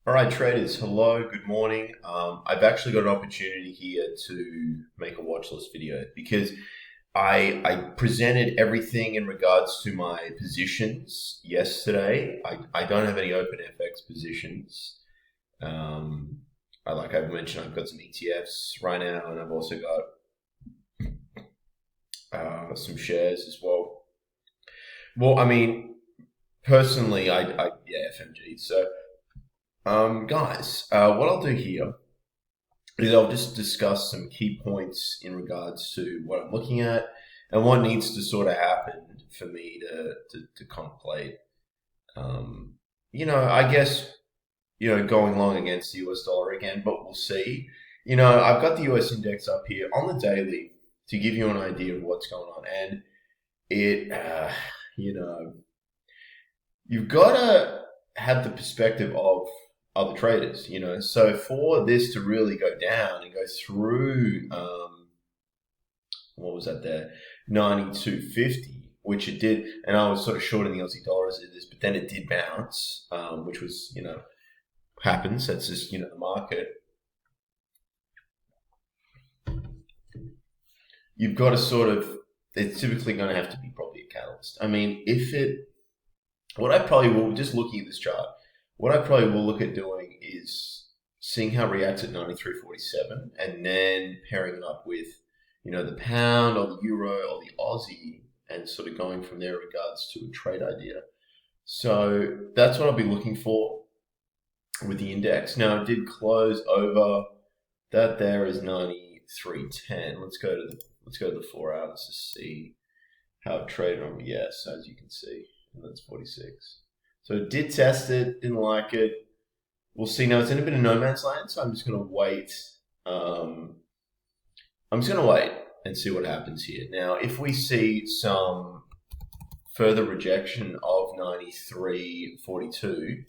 All right, traders. Hello, good morning. I've actually got an opportunity here to make a watch list video because I presented everything in regards to my positions yesterday. I don't have any open FX positions. Like I've mentioned, I've got some ETFs right now, and I've also got some shares as well. Well, I mean, personally, yeah, FMG. So, guys, what I'll do here is I'll just discuss some key points in regards to what I'm looking at and what needs to sort of happen for me to contemplate. I guess, going long against the US dollar again, but we'll see. I've got the US index up here on the daily to give you an idea of what's going on. And it, you know, you've got to have the perspective of other traders, So for this to really go down and go through, what was that there, 92.50, which it did, and I was sort of short in the Aussie dollar as it is, but then it did bounce, which was, happens. That's just, the market. You've got to sort of, it's typically going to have to be probably a catalyst. I mean, what I probably will, just looking at this chart, what I probably will look at doing is seeing how it reacts at 93.47 and then pairing it up with, the pound or the euro or the Aussie and sort of going from there in regards to a trade idea. So that's what I'll be looking for with the index. Now it did close over that there is 93.10. Let's go to the 4 hours to see how it traded on. Yes, as you can see, and that's 46. So it did test it, didn't like it. We'll see. Now it's in a bit of no man's land, so I'm just going to wait. I'm just going to wait and see what happens here. Now, if we see some further rejection of 93.42,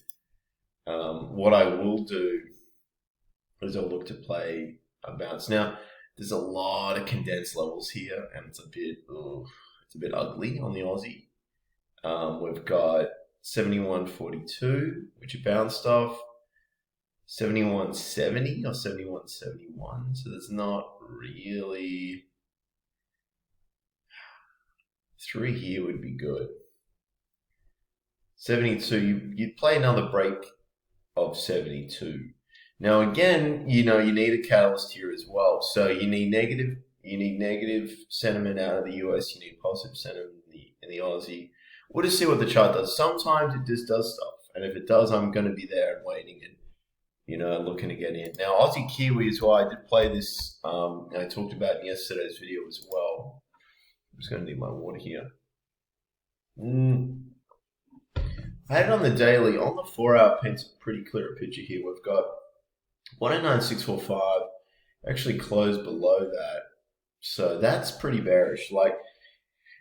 what I will do is I'll look to play a bounce. Now, there's a lot of condensed levels here, and it's a bit ugly on the Aussie. We've got 71.42, which it bounced off, 71.70 or 71.71. So there's not really, 3 here would be good. 72, you'd play another break of 72. Now again, you need a catalyst here as well. So you need negative sentiment out of the US, you need positive sentiment in the Aussie. We'll just see what the chart does. Sometimes it just does stuff. And if it does, I'm going to be there and waiting and, looking to get in. Now, Aussie Kiwi as well. I did play this. I talked about in yesterday's video as well. I'm just going to need my water here. I had it on the daily. On the 4 hour, paints a pretty clear picture here. We've got 109.645. Actually closed below that. So that's pretty bearish. Like,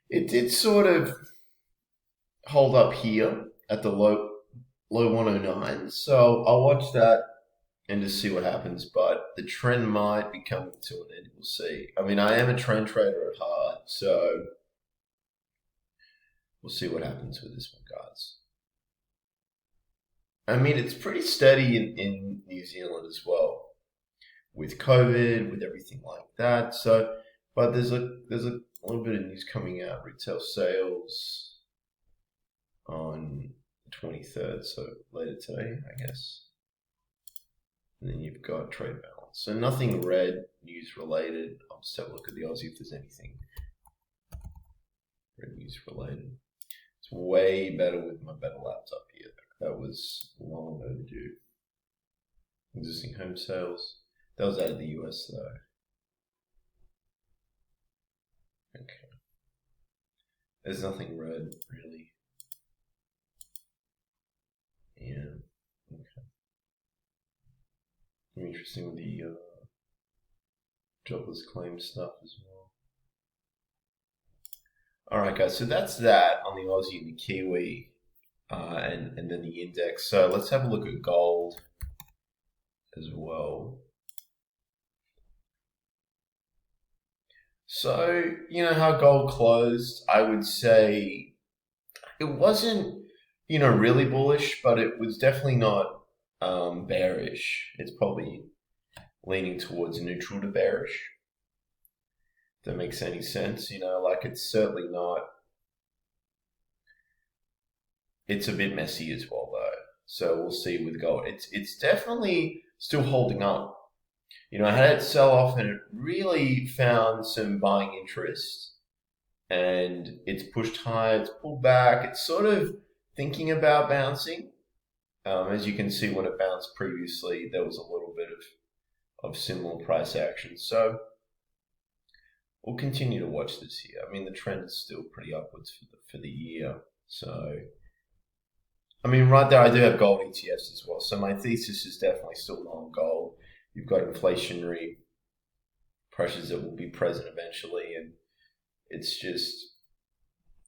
it did sort of hold up here at the low 109. So I'll watch that and just see what happens. But the trend might be coming to an end. We'll see. I mean, I am a trend trader at heart, so we'll see what happens with this one, guys. I mean, it's pretty steady in New Zealand as well, with COVID, with everything like that. So, but there's a little bit of news coming out. Retail sales on the 23rd, so later today, I guess. And then you've got trade balance. So nothing red news related. I'll just have a look at the Aussie if there's anything red news related. It's way better with my better laptop here. That was long overdue. Existing home sales. That was out of the US though. Okay. There's nothing red really. Yeah. Okay. Interesting with the jobless claim stuff as well. Alright guys, so that's that on the Aussie and the Kiwi and then the index. So let's have a look at gold as well. So, how gold closed, I would say it wasn't, really bullish, but it was definitely not bearish. It's probably leaning towards neutral to bearish. If that makes any sense, like it's certainly not. It's a bit messy as well though. So we'll see with gold. It's definitely still holding up. I had it sell off and it really found some buying interest and it's pushed higher, it's pulled back, it's sort of thinking about bouncing. As you can see, when it bounced previously, there was a little bit of similar price action. So we'll continue to watch this here. I mean, the trend is still pretty upwards for the year. So, I mean, right there, I do have gold ETFs as well. So my thesis is definitely still long gold. You've got inflationary pressures that will be present eventually, and it's just,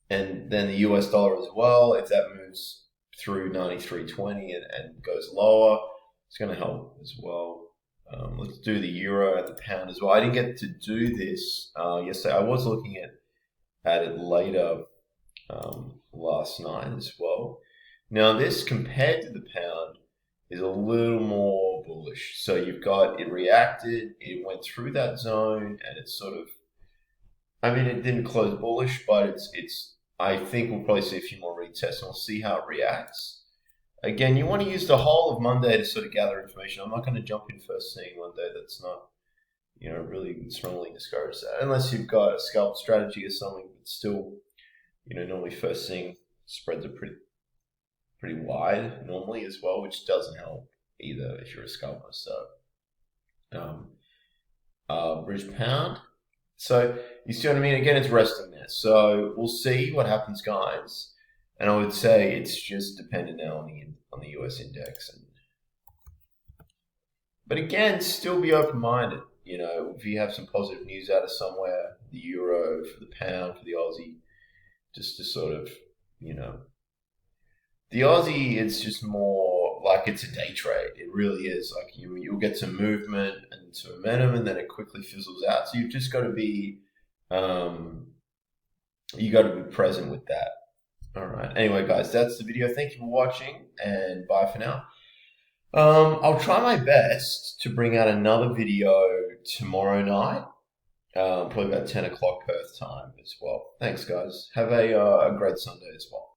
and then the US dollar as well, if that moves through 93.20 and goes lower, it's going to help as well. Let's do the euro and the pound as well. I didn't get to do this yesterday. I was looking at it later last night as well. Now this, compared to the pound, is a little more bullish. So you've got, it reacted, it went through that zone, and it's sort of, I mean, it didn't close bullish, but it's I think we'll probably see a few more retests and we'll see how it reacts. Again, you want to use the whole of Monday to sort of gather information. I'm not going to jump in first thing Monday. That's not, really strongly discourage that. Unless you've got a scalp strategy or something, but still, normally first thing spreads are pretty wide normally as well, which doesn't help either if you're a scalper. So, British pound. So you see what I mean? Again, it's resting there. So we'll see what happens, guys. And I would say it's just dependent now on the US index. But again, still be open-minded. If you have some positive news out of somewhere, the euro, for the pound, for the Aussie, just to sort of, the Aussie, it's just more like it's a day trade. It really is. Like you'll get some movement and some momentum, and then it quickly fizzles out. So you've just got to be, present with that. All right. Anyway, guys, that's the video. Thank you for watching, and bye for now. I'll try my best to bring out another video tomorrow night, probably about 10 o'clock Perth time as well. Thanks, guys. Have a great Sunday as well.